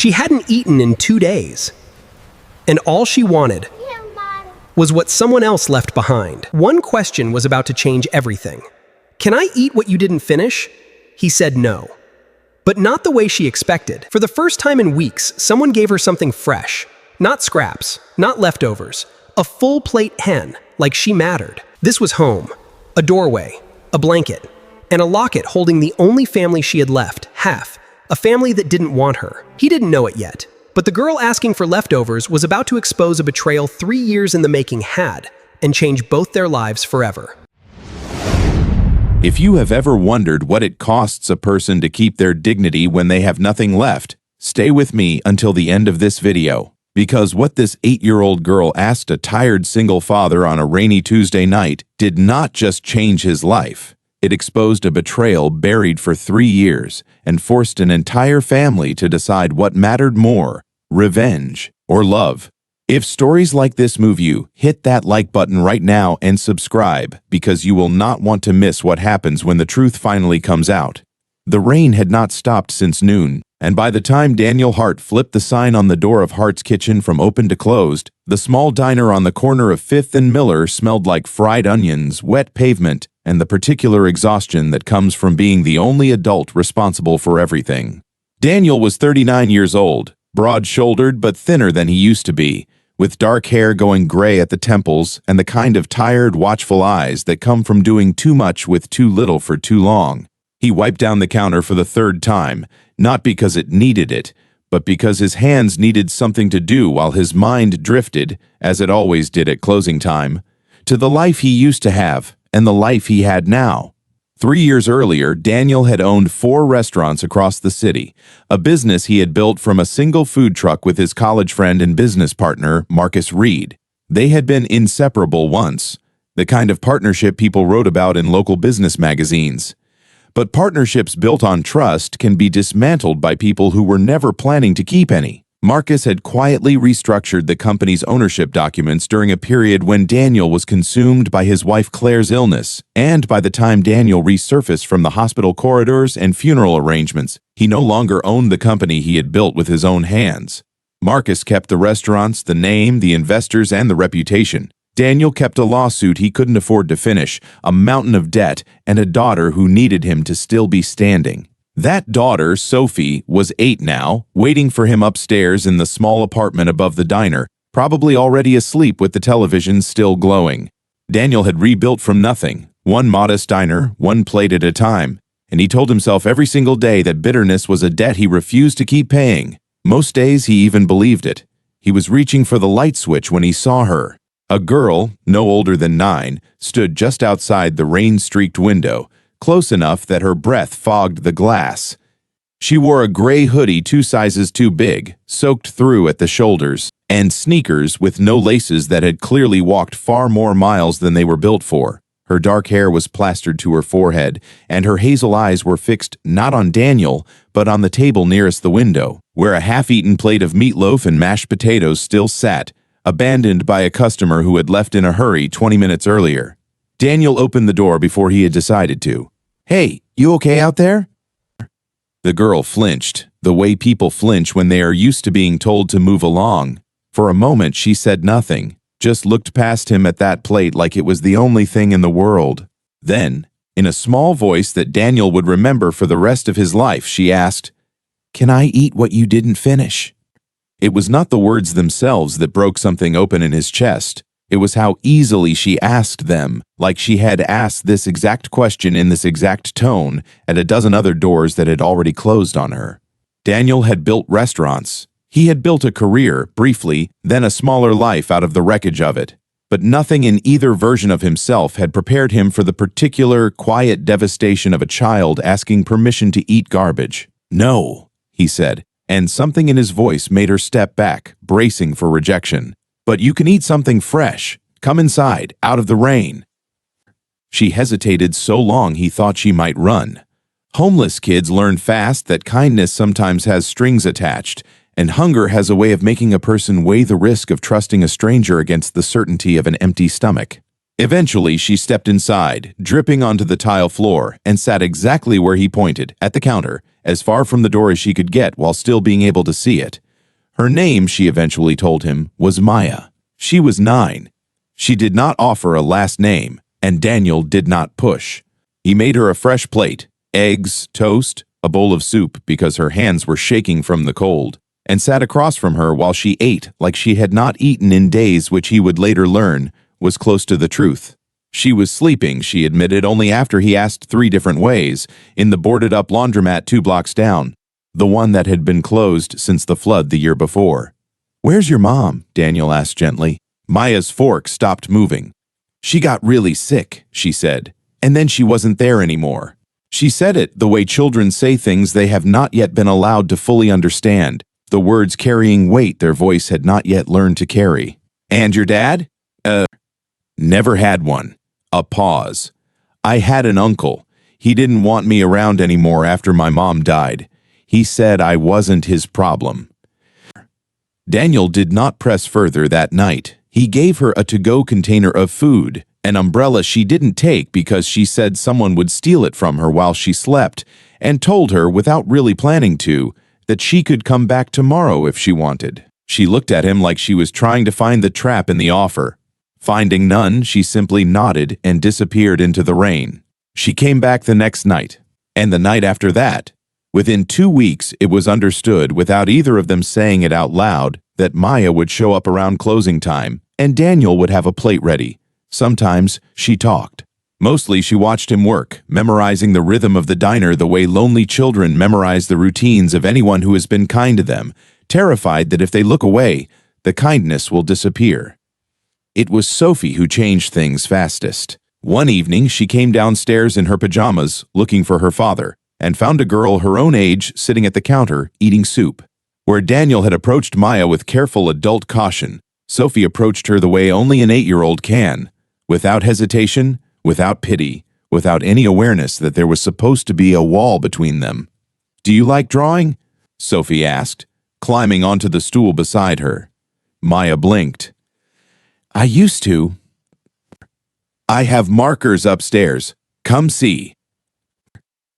She hadn't eaten in 2 days, and all she wanted was what someone else left behind. One question was about to change everything. "Can I eat what you didn't finish?" He said no. But not the way she expected. For the first time in weeks, someone gave her something fresh. Not scraps, not leftovers. A full plate hen, like she mattered. This was home. A doorway, a blanket, and a locket holding the only family she had left, half. A family that didn't want her. He didn't know it yet. But the girl asking for leftovers was about to expose a betrayal 3 years in the making had, and change both their lives forever. If you have ever wondered what it costs a person to keep their dignity when they have nothing left, stay with me until the end of this video. Because what this 8-year-old girl asked a tired single father on a rainy Tuesday night did not just change his life. It exposed a betrayal buried for 3 years and forced an entire family to decide what mattered more, revenge or love. If stories like this move you, hit that like button right now and subscribe, because you will not want to miss what happens when the truth finally comes out. The rain had not stopped since noon, and by the time Daniel Hart flipped the sign on the door of Hart's Kitchen from open to closed, the small diner on the corner of 5th and Miller smelled like fried onions, wet pavement, and the particular exhaustion that comes from being the only adult responsible for everything. Daniel was 39 years old, broad-shouldered but thinner than he used to be, with dark hair going gray at the temples and the kind of tired, watchful eyes that come from doing too much with too little for too long. He wiped down the counter for the 3rd time, not because it needed it, but because his hands needed something to do while his mind drifted, as it always did at closing time, to the life he used to have and the life he had now. 3 years earlier, Daniel had owned 4 restaurants across the city, a business he had built from a single food truck with his college friend and business partner, Marcus Reed. They had been inseparable once, the kind of partnership people wrote about in local business magazines. But partnerships built on trust can be dismantled by people who were never planning to keep any. Marcus had quietly restructured the company's ownership documents during a period when Daniel was consumed by his wife Claire's illness, and by the time Daniel resurfaced from the hospital corridors and funeral arrangements, he no longer owned the company he had built with his own hands. Marcus kept the restaurants, the name, the investors, and the reputation. Daniel kept a lawsuit he couldn't afford to finish, a mountain of debt, and a daughter who needed him to still be standing. That daughter, Sophie, was 8 now, waiting for him upstairs in the small apartment above the diner, probably already asleep with the television still glowing. Daniel had rebuilt from nothing, one modest diner, one plate at a time, and he told himself every single day that bitterness was a debt he refused to keep paying. Most days he even believed it. He was reaching for the light switch when he saw her. A girl, no older than 9, stood just outside the rain-streaked window, close enough that her breath fogged the glass. She wore a gray hoodie 2 sizes too big, soaked through at the shoulders, and sneakers with no laces that had clearly walked far more miles than they were built for. Her dark hair was plastered to her forehead, and her hazel eyes were fixed not on Daniel, but on the table nearest the window, where a half-eaten plate of meatloaf and mashed potatoes still sat, abandoned by a customer who had left in a hurry 20 minutes earlier. Daniel opened the door before he had decided to. "Hey, you okay out there?" The girl flinched, the way people flinch when they are used to being told to move along. For a moment she said nothing, just looked past him at that plate like it was the only thing in the world. Then, in a small voice that Daniel would remember for the rest of his life, she asked, "Can I eat what you didn't finish?" It was not the words themselves that broke something open in his chest. It was how easily she asked them, like she had asked this exact question in this exact tone at a dozen other doors that had already closed on her. Daniel had built restaurants. He had built a career, briefly, then a smaller life out of the wreckage of it. But nothing in either version of himself had prepared him for the particular, quiet devastation of a child asking permission to eat garbage. "No," he said, and something in his voice made her step back, bracing for rejection. "But you can eat something fresh. Come inside, out of the rain." She hesitated so long he thought she might run. Homeless kids learn fast that kindness sometimes has strings attached, and hunger has a way of making a person weigh the risk of trusting a stranger against the certainty of an empty stomach. Eventually, she stepped inside, dripping onto the tile floor, and sat exactly where he pointed, at the counter, as far from the door as she could get while still being able to see it. Her name, she eventually told him, was Maya. She was 9. She did not offer a last name, and Daniel did not push. He made her a fresh plate, eggs, toast, a bowl of soup because her hands were shaking from the cold, and sat across from her while she ate like she had not eaten in days, which he would later learn was close to the truth. She was sleeping, she admitted, only after he asked 3 different ways, in the boarded-up laundromat 2 blocks down, the one that had been closed since the flood the year before. "Where's your mom?" Daniel asked gently. Maya's fork stopped moving. "She got really sick," she said, "and then she wasn't there anymore." She said it the way children say things they have not yet been allowed to fully understand, the words carrying weight their voice had not yet learned to carry. "And your dad?" Never had one. A pause. "I had an uncle. He didn't want me around anymore after my mom died. He said I wasn't his problem." Daniel did not press further that night. He gave her a to-go container of food, an umbrella she didn't take because she said someone would steal it from her while she slept, and told her, without really planning to, that she could come back tomorrow if she wanted. She looked at him like she was trying to find the trap in the offer. Finding none, she simply nodded and disappeared into the rain. She came back the next night, and the night after that. Within 2 weeks, it was understood, without either of them saying it out loud, that Maya would show up around closing time, and Daniel would have a plate ready. Sometimes she talked. Mostly she watched him work, memorizing the rhythm of the diner the way lonely children memorize the routines of anyone who has been kind to them, terrified that if they look away, the kindness will disappear. It was Sophie who changed things fastest. One evening, she came downstairs in her pajamas, looking for her father, and found a girl her own age sitting at the counter, eating soup. Where Daniel had approached Maya with careful adult caution, Sophie approached her the way only an 8-year-old can, without hesitation, without pity, without any awareness that there was supposed to be a wall between them. "Do you like drawing?" Sophie asked, climbing onto the stool beside her. Maya blinked. "I used to." "I have markers upstairs. Come see."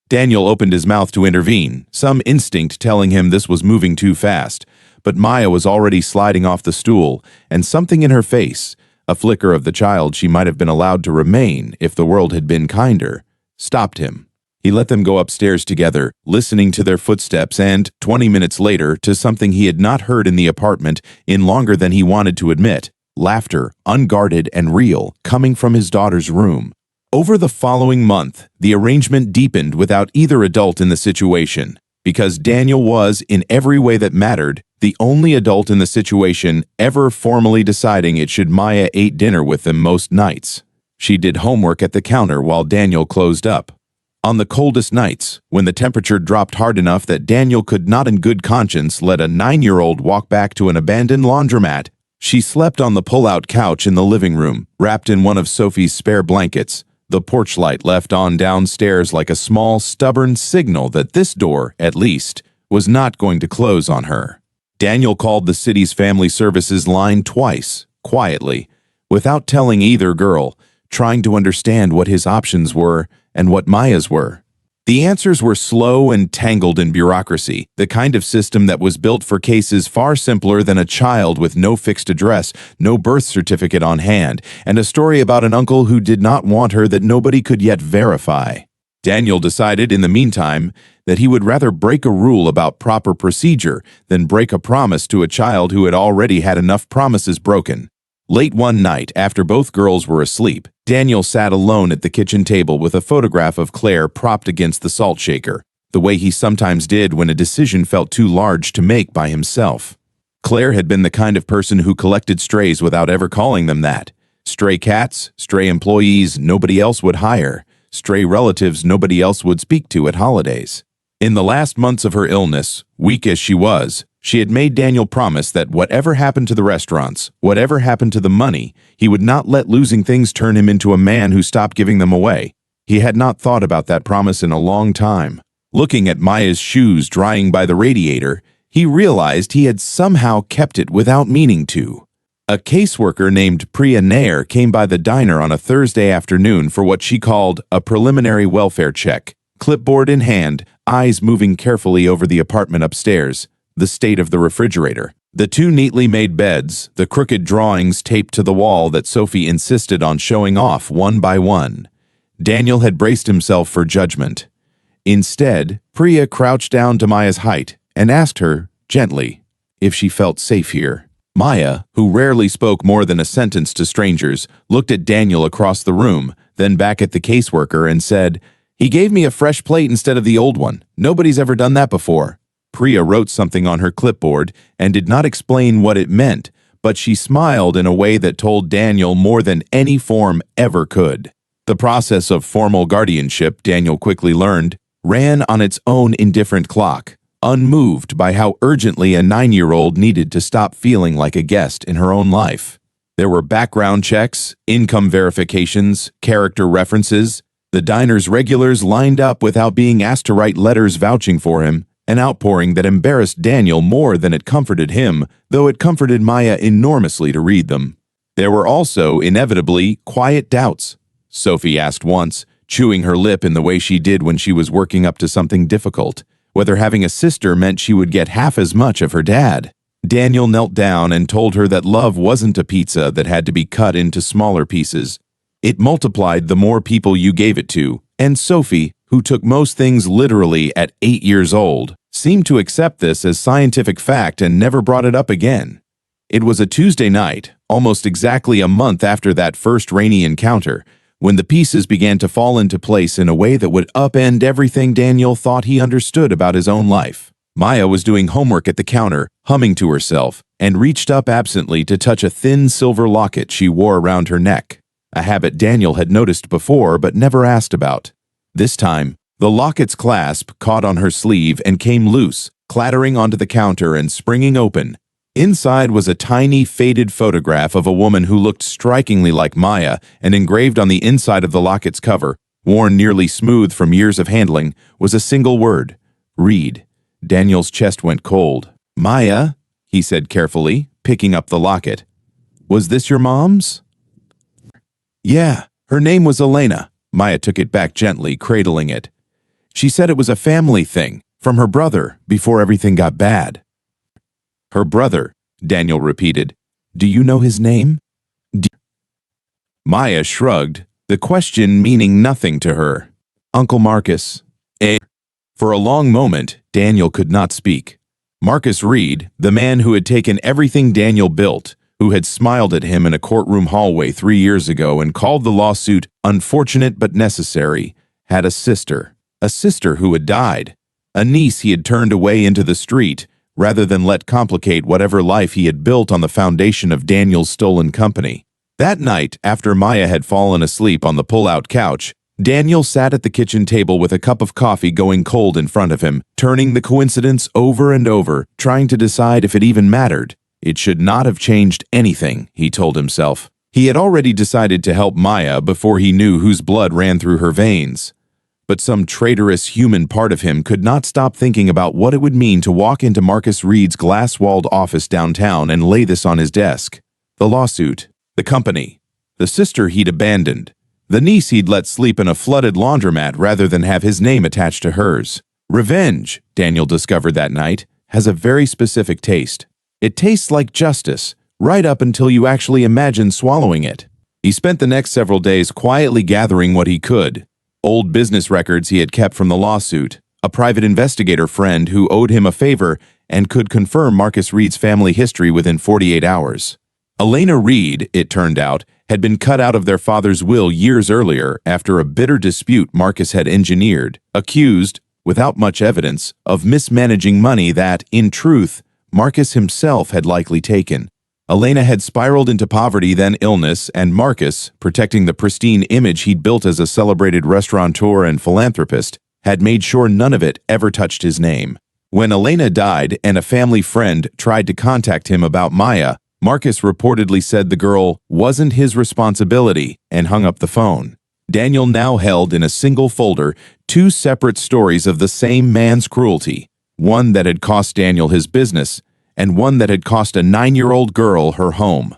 Daniel opened his mouth to intervene, some instinct telling him this was moving too fast, but Maya was already sliding off the stool, and something in her face, a flicker of the child she might have been allowed to remain if the world had been kinder, stopped him. He let them go upstairs together, listening to their footsteps and, 20 minutes later, to something he had not heard in the apartment in longer than he wanted to admit. Laughter, unguarded and real, coming from his daughter's room. Over the following month, the arrangement deepened without either adult in the situation, because Daniel was, in every way that mattered, the only adult in the situation ever formally deciding it should. Maya ate dinner with them most nights. She did homework at the counter while Daniel closed up. On the coldest nights, when the temperature dropped hard enough that Daniel could not in good conscience let a 9-year-old walk back to an abandoned laundromat, she slept on the pull-out couch in the living room, wrapped in one of Sophie's spare blankets, the porch light left on downstairs like a small, stubborn signal that this door, at least, was not going to close on her. Daniel called the city's family services line twice, quietly, without telling either girl, trying to understand what his options were and what Maya's were. The answers were slow and tangled in bureaucracy, the kind of system that was built for cases far simpler than a child with no fixed address, no birth certificate on hand, and a story about an uncle who did not want her that nobody could yet verify. Daniel decided, in the meantime, that he would rather break a rule about proper procedure than break a promise to a child who had already had enough promises broken. Late one night, after both girls were asleep, Daniel sat alone at the kitchen table with a photograph of Claire propped against the salt shaker, the way he sometimes did when a decision felt too large to make by himself. Claire had been the kind of person who collected strays without ever calling them that. Stray cats, stray employees nobody else would hire, stray relatives nobody else would speak to at holidays. In the last months of her illness, weak as she was, she had made Daniel promise that whatever happened to the restaurants, whatever happened to the money, he would not let losing things turn him into a man who stopped giving them away. He had not thought about that promise in a long time. Looking at Maya's shoes drying by the radiator, he realized he had somehow kept it without meaning to. A caseworker named Priya Nair came by the diner on a Thursday afternoon for what she called a preliminary welfare check, clipboard in hand, eyes moving carefully over the apartment upstairs, the state of the refrigerator, the two neatly made beds, the crooked drawings taped to the wall that Sophie insisted on showing off one by one. Daniel had braced himself for judgment. Instead, Priya crouched down to Maya's height and asked her, gently, if she felt safe here. Maya, who rarely spoke more than a sentence to strangers, looked at Daniel across the room, then back at the caseworker and said, "He gave me a fresh plate instead of the old one. Nobody's ever done that before." Priya wrote something on her clipboard and did not explain what it meant, but she smiled in a way that told Daniel more than any form ever could. The process of formal guardianship, Daniel quickly learned, ran on its own indifferent clock, unmoved by how urgently a 9-year-old needed to stop feeling like a guest in her own life. There were background checks, income verifications, character references. The diner's regulars lined up without being asked to write letters vouching for him, an outpouring that embarrassed Daniel more than it comforted him, though it comforted Maya enormously to read them. There were also, inevitably, quiet doubts. Sophie asked once, chewing her lip in the way she did when she was working up to something difficult, whether having a sister meant she would get half as much of her dad. Daniel knelt down and told her that love wasn't a pizza that had to be cut into smaller pieces. It multiplied the more people you gave it to, and Sophie, who took most things literally at 8 years old, seemed to accept this as scientific fact and never brought it up again. It was a Tuesday night, almost exactly a month after that first rainy encounter, when the pieces began to fall into place in a way that would upend everything Daniel thought he understood about his own life. Maya was doing homework at the counter, humming to herself, and reached up absently to touch a thin silver locket she wore around her neck, a habit Daniel had noticed before but never asked about. This time, the locket's clasp caught on her sleeve and came loose, clattering onto the counter and springing open. Inside was a tiny, faded photograph of a woman who looked strikingly like Maya, and engraved on the inside of the locket's cover, worn nearly smooth from years of handling, was a single word: read. Daniel's chest went cold. "Maya," he said carefully, picking up the locket. "Was this your mom's?" "Yeah, her name was Elena." Maya took it back gently, cradling it. "She said it was a family thing, from her brother, before everything got bad." "Her brother," Daniel repeated. "Do you know his name?" Maya shrugged, the question meaning nothing to her. "Uncle Marcus." For a long moment, Daniel could not speak. Marcus Reed, the man who had taken everything Daniel built, who had smiled at him in a courtroom hallway 3 years ago and called the lawsuit unfortunate but necessary, had a sister who had died, a niece he had turned away into the street, rather than let complicate whatever life he had built on the foundation of Daniel's stolen company. That night, after Maya had fallen asleep on the pull-out couch, Daniel sat at the kitchen table with a cup of coffee going cold in front of him, turning the coincidence over and over, trying to decide if it even mattered. It should not have changed anything, he told himself. He had already decided to help Maya before he knew whose blood ran through her veins. But some traitorous human part of him could not stop thinking about what it would mean to walk into Marcus Reed's glass-walled office downtown and lay this on his desk. The lawsuit, the company, the sister he'd abandoned, the niece he'd let sleep in a flooded laundromat rather than have his name attached to hers. Revenge, Daniel discovered that night, has a very specific taste. It tastes like justice, right up until you actually imagine swallowing it. He spent the next several days quietly gathering what he could. Old business records he had kept from the lawsuit, a private investigator friend who owed him a favor and could confirm Marcus Reed's family history within 48 hours. Elena Reed, it turned out, had been cut out of their father's will years earlier after a bitter dispute Marcus had engineered, accused, without much evidence, of mismanaging money that, in truth, Marcus himself had likely taken. Elena had spiraled into poverty, then illness, and Marcus, protecting the pristine image he'd built as a celebrated restaurateur and philanthropist, had made sure none of it ever touched his name. When Elena died and a family friend tried to contact him about Maya, Marcus reportedly said the girl wasn't his responsibility and hung up the phone. Daniel now held in a single folder 2 separate stories of the same man's cruelty, one that had cost Daniel his business, and one that had cost a 9-year-old girl her home.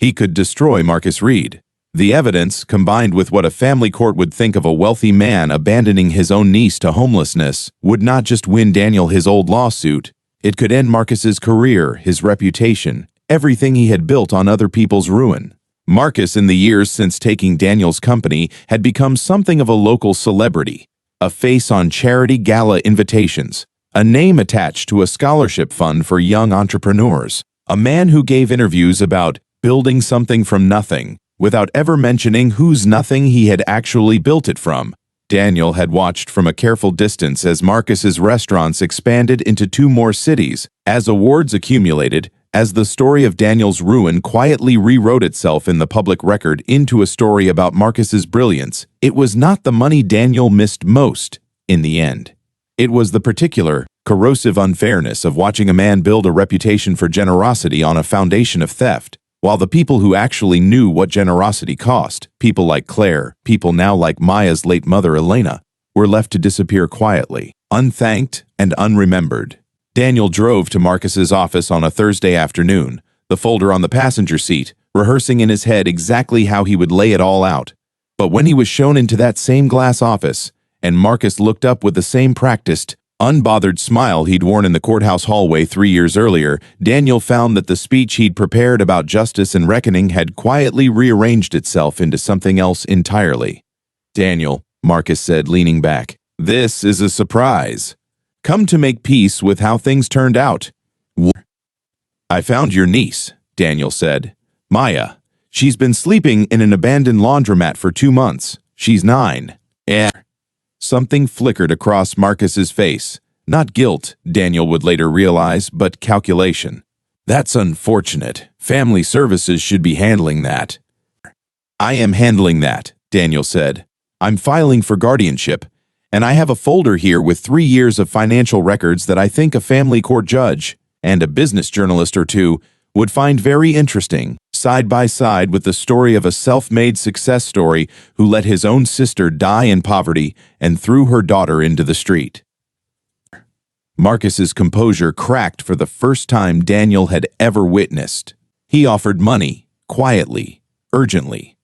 He could destroy Marcus Reed. The evidence, combined with what a family court would think of a wealthy man abandoning his own niece to homelessness, would not just win Daniel his old lawsuit, it could end Marcus's career, his reputation, everything he had built on other people's ruin. Marcus, in the years since taking Daniel's company, had become something of a local celebrity, a face on charity gala invitations, a name attached to a scholarship fund for young entrepreneurs, a man who gave interviews about building something from nothing, without ever mentioning whose nothing he had actually built it from. Daniel had watched from a careful distance as Marcus's restaurants expanded into 2 more cities, as awards accumulated, as the story of Daniel's ruin quietly rewrote itself in the public record into a story about Marcus's brilliance. It was not the money Daniel missed most, in the end. It was the particular, corrosive unfairness of watching a man build a reputation for generosity on a foundation of theft, while the people who actually knew what generosity cost, people like Claire, people now like Maya's late mother Elena, were left to disappear quietly, unthanked and unremembered. Daniel drove to Marcus's office on a Thursday afternoon, the folder on the passenger seat, rehearsing in his head exactly how he would lay it all out. But when he was shown into that same glass office, and Marcus looked up with the same practiced, unbothered smile he'd worn in the courthouse hallway 3 years earlier, Daniel found that the speech he'd prepared about justice and reckoning had quietly rearranged itself into something else entirely. "Daniel," Marcus said, leaning back, "this is a surprise. Come to make peace with how things turned out." "I found your niece," Daniel said. "Maya. She's been sleeping in an abandoned laundromat for 2 months. She's 9. Something flickered across Marcus's face. Not guilt, Daniel would later realize, but calculation. "That's unfortunate. Family services should be handling that." "I am handling that," Daniel said. "I'm filing for guardianship, and I have a folder here with 3 years of financial records that I think a family court judge and a business journalist or two would find very interesting, side by side with the story of a self-made success story who let his own sister die in poverty and threw her daughter into the street." Marcus's composure cracked for the first time Daniel had ever witnessed. He offered money, quietly, urgently,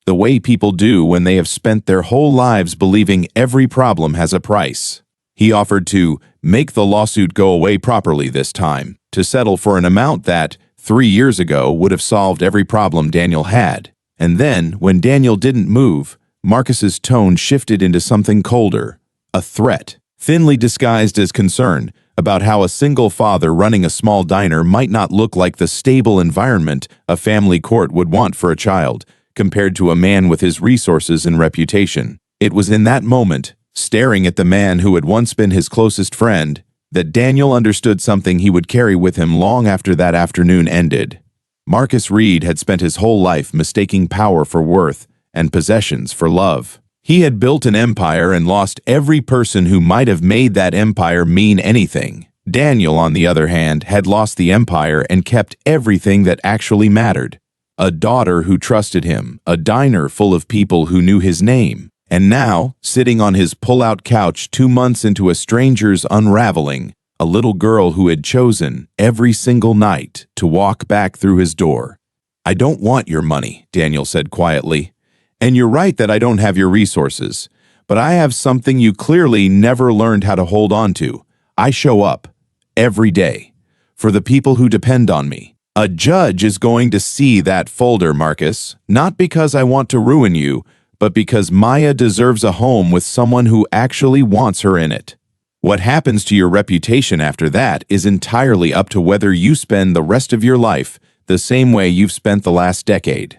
the way people do when they have spent their whole lives believing every problem has a price. He offered to make the lawsuit go away properly this time, to settle for an amount that, 3 years ago, would have solved every problem Daniel had. And then, when Daniel didn't move, Marcus's tone shifted into something colder, a threat, thinly disguised as concern about how a single father running a small diner might not look like the stable environment a family court would want for a child, compared to a man with his resources and reputation. It was in that moment, staring at the man who had once been his closest friend, that Daniel understood something he would carry with him long after that afternoon ended. Marcus Reed had spent his whole life mistaking power for worth and possessions for love. He had built an empire and lost every person who might have made that empire mean anything. Daniel, on the other hand, had lost the empire and kept everything that actually mattered. A daughter who trusted him, a diner full of people who knew his name. And now, sitting on his pull-out couch 2 months into a stranger's unraveling, a little girl who had chosen, every single night, to walk back through his door. "I don't want your money," Daniel said quietly. "And you're right that I don't have your resources. But I have something you clearly never learned how to hold on to. I show up, every day, for the people who depend on me. A judge is going to see that folder, Marcus, not because I want to ruin you, but because Maya deserves a home with someone who actually wants her in it. What happens to your reputation after that is entirely up to whether you spend the rest of your life the same way you've spent the last decade."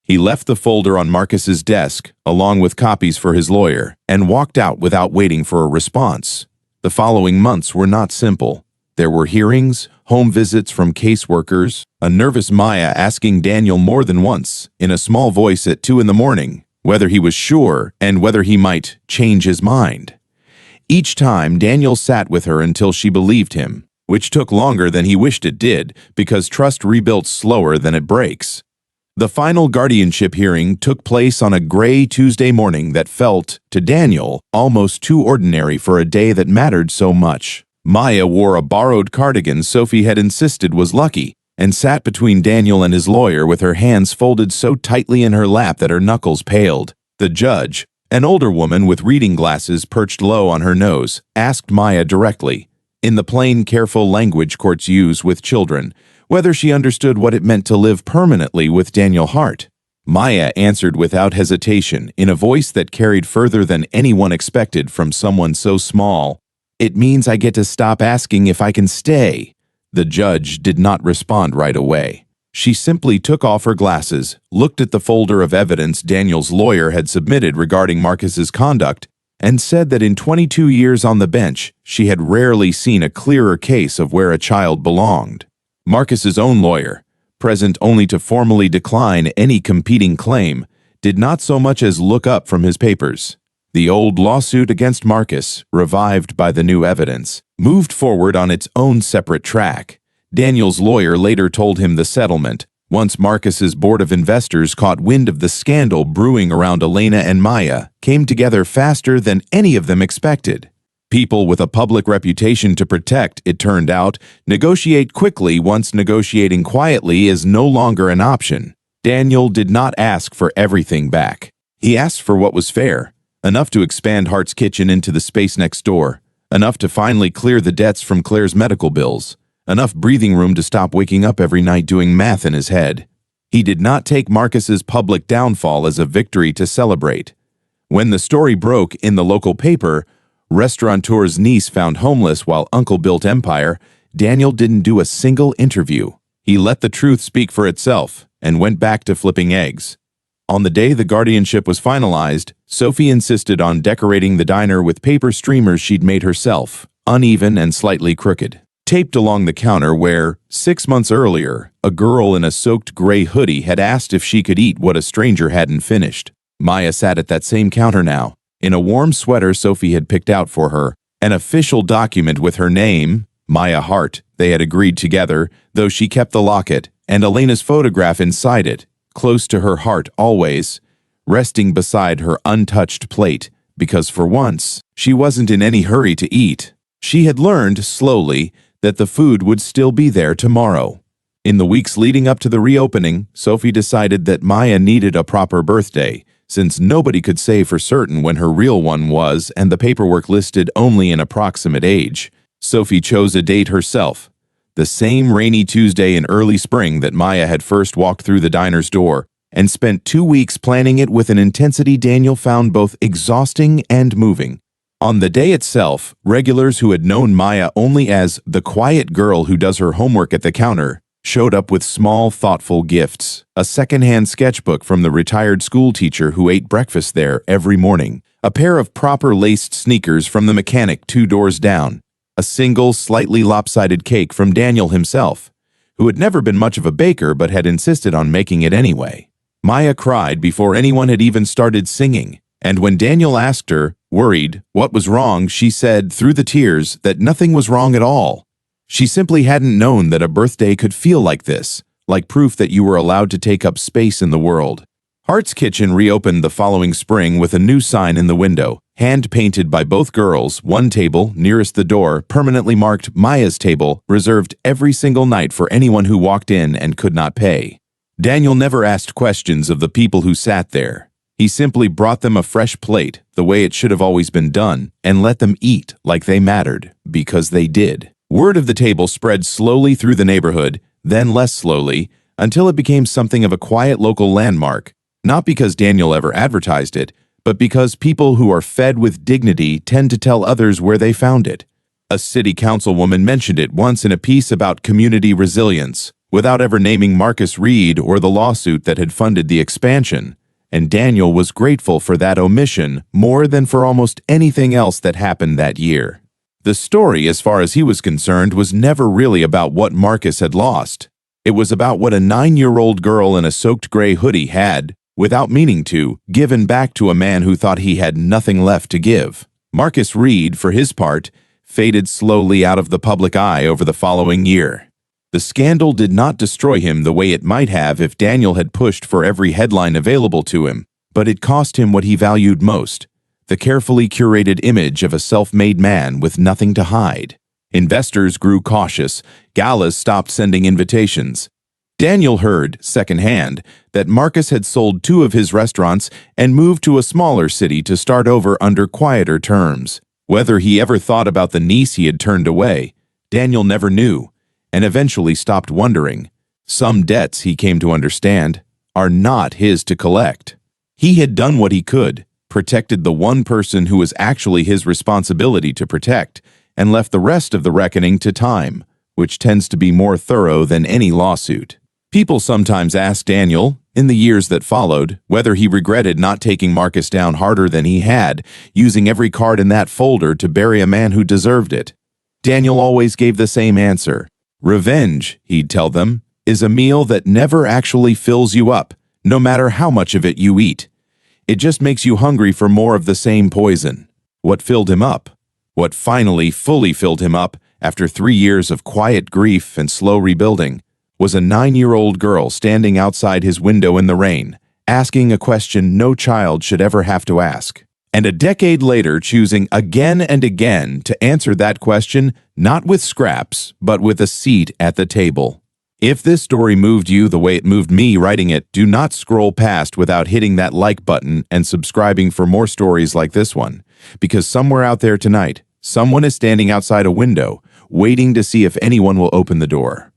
He left the folder on Marcus's desk, along with copies for his lawyer, and walked out without waiting for a response. The following months were not simple. There were hearings, home visits from caseworkers, a nervous Maya asking Daniel more than once, in a small voice at 2 in the morning, whether he was sure and whether he might change his mind. Each time, Daniel sat with her until she believed him, which took longer than he wished it did, because trust rebuilt slower than it breaks. The final guardianship hearing took place on a gray Tuesday morning that felt, to Daniel, almost too ordinary for a day that mattered so much. Maya wore a borrowed cardigan Sophie had insisted was lucky, and sat between Daniel and his lawyer with her hands folded so tightly in her lap that her knuckles paled. The judge, an older woman with reading glasses perched low on her nose, asked Maya directly, in the plain, careful language courts use with children, whether she understood what it meant to live permanently with Daniel Hart. Maya answered without hesitation, in a voice that carried further than anyone expected from someone so small. "It means I get to stop asking if I can stay." The judge did not respond right away. She simply took off her glasses, looked at the folder of evidence Daniel's lawyer had submitted regarding Marcus's conduct, and said that in 22 years on the bench, she had rarely seen a clearer case of where a child belonged. Marcus's own lawyer, present only to formally decline any competing claim, did not so much as look up from his papers. The old lawsuit against Marcus, revived by the new evidence, moved forward on its own separate track. Daniel's lawyer later told him the settlement, once Marcus's board of investors caught wind of the scandal brewing around Elena and Maya, came together faster than any of them expected. People with a public reputation to protect, it turned out, negotiate quickly once negotiating quietly is no longer an option. Daniel did not ask for everything back. He asked for what was fair, enough to expand Hart's Kitchen into the space next door, enough to finally clear the debts from Claire's medical bills, enough breathing room to stop waking up every night doing math in his head. He did not take Marcus's public downfall as a victory to celebrate. When the story broke in the local paper, restaurateur's niece found homeless while uncle built empire, Daniel didn't do a single interview. He let the truth speak for itself and went back to flipping eggs. On the day the guardianship was finalized, Sophie insisted on decorating the diner with paper streamers she'd made herself, uneven and slightly crooked, taped along the counter where, 6 months earlier, a girl in a soaked gray hoodie had asked if she could eat what a stranger hadn't finished. Maya sat at that same counter now, in a warm sweater Sophie had picked out for her, an official document with her name, Maya Hart, they had agreed together, though she kept the locket, and Elena's photograph inside it, close to her heart always, resting beside her untouched plate, because for once, she wasn't in any hurry to eat. She had learned, slowly, that the food would still be there tomorrow. In the weeks leading up to the reopening, Sophie decided that Maya needed a proper birthday, since nobody could say for certain when her real one was and the paperwork listed only an approximate age. Sophie chose a date herself, the same rainy Tuesday in early spring that Maya had first walked through the diner's door, and spent 2 weeks planning it with an intensity Daniel found both exhausting and moving. On the day itself, regulars who had known Maya only as the quiet girl who does her homework at the counter showed up with small, thoughtful gifts. A secondhand sketchbook from the retired school teacher who ate breakfast there every morning, a pair of proper laced sneakers from the mechanic 2 doors down, a single, slightly lopsided cake from Daniel himself, who had never been much of a baker but had insisted on making it anyway. Maya cried before anyone had even started singing, and when Daniel asked her, worried, what was wrong, she said, through the tears, that nothing was wrong at all. She simply hadn't known that a birthday could feel like this, like proof that you were allowed to take up space in the world. Hart's Kitchen reopened the following spring with a new sign in the window, hand-painted by both girls, one table, nearest the door, permanently marked Maya's table, reserved every single night for anyone who walked in and could not pay. Daniel never asked questions of the people who sat there. He simply brought them a fresh plate, the way it should have always been done, and let them eat like they mattered, because they did. Word of the table spread slowly through the neighborhood, then less slowly, until it became something of a quiet local landmark, not because Daniel ever advertised it, but because people who are fed with dignity tend to tell others where they found it. A city councilwoman mentioned it once in a piece about community resilience, without ever naming Marcus Reed or the lawsuit that had funded the expansion, and Daniel was grateful for that omission more than for almost anything else that happened that year. The story, as far as he was concerned, was never really about what Marcus had lost. It was about what a 9-year-old girl in a soaked gray hoodie had, without meaning to, given back to a man who thought he had nothing left to give. Marcus Reed, for his part, faded slowly out of the public eye over the following year. The scandal did not destroy him the way it might have if Daniel had pushed for every headline available to him, but it cost him what he valued most, the carefully curated image of a self-made man with nothing to hide. Investors grew cautious. Galas stopped sending invitations. Daniel heard, secondhand, that Marcus had sold 2 of his restaurants and moved to a smaller city to start over under quieter terms. Whether he ever thought about the niece he had turned away, Daniel never knew, and eventually stopped wondering. Some debts, he came to understand, are not his to collect. He had done what he could, protected the one person who was actually his responsibility to protect, and left the rest of the reckoning to time, which tends to be more thorough than any lawsuit. People sometimes asked Daniel, in the years that followed, whether he regretted not taking Marcus down harder than he had, using every card in that folder to bury a man who deserved it. Daniel always gave the same answer. Revenge, he'd tell them, is a meal that never actually fills you up, no matter how much of it you eat. It just makes you hungry for more of the same poison. What filled him up? What finally fully filled him up, after 3 years of quiet grief and slow rebuilding, was a 9-year-old girl standing outside his window in the rain, asking a question no child should ever have to ask. And a decade later choosing again and again to answer that question, not with scraps, but with a seat at the table. If this story moved you the way it moved me writing it, do not scroll past without hitting that like button and subscribing for more stories like this one. Because somewhere out there tonight, someone is standing outside a window, waiting to see if anyone will open the door.